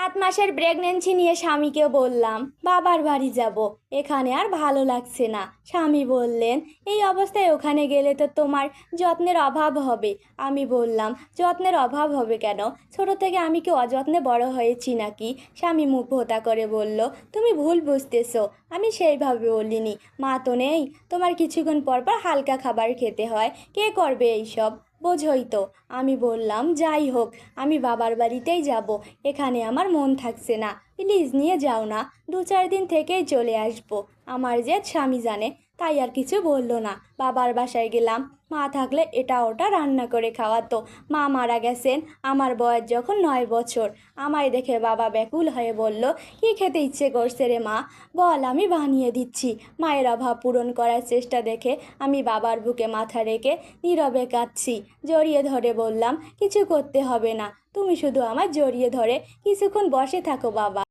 7 মাসের প্রেগনেন্সি নিয়ে স্বামীকে বললাম বাবার বাড়ি যাব, এখানে আর ভালো লাগছে না। স্বামী বললেন এই অবস্থায় ওখানে গেলে তো তোমার যত্নের অভাব হবে। আমি বললাম যত্নের অভাব হবে কেন? ছোট থেকে আমি কি অযত্নে বড় হয়েছি নাকি? স্বামী মুখ ভোঁতা করে বলল তুমি ভুল বুঝতেছো, আমি সেইভাবে বলিনি। মা তো নেই, তোমার কিছুক্ষণ পর পর হালকা খাবার খেতে হয়, কে করবে এইসব? বোঝোই তো। আমি বললাম যাই হোক, আমি বাবার বাড়িতেই যাব, এখানে আমার মন থাকছে না, প্লিজ নিয়ে যাও না, 2-4 দিন থেকেই চলে আসবো। আমার যে স্বামী জানে, তাই আর কিছু বললো না। বাবার বাসায় গেলাম, মা থাকলে এটা ওটা রান্না করে খাওয়াতো। মা মারা গেছেন আমার বয়স যখন 9 বছর। আমায় দেখে বাবা ব্যাকুল হয়ে বলল কি খেতে ইচ্ছে করছে রে মা, বল আমি বানিয়ে দিচ্ছি। মায়ের অভাব পূরণ করার চেষ্টা দেখে আমি বাবার বুকে মাথা রেখে নীরবে কাঁদছি। জড়িয়ে ধরে বললাম কিছু করতে হবে না, তুমি শুধু আমার জড়িয়ে ধরে কিছুক্ষণ বসে থাকো বাবা।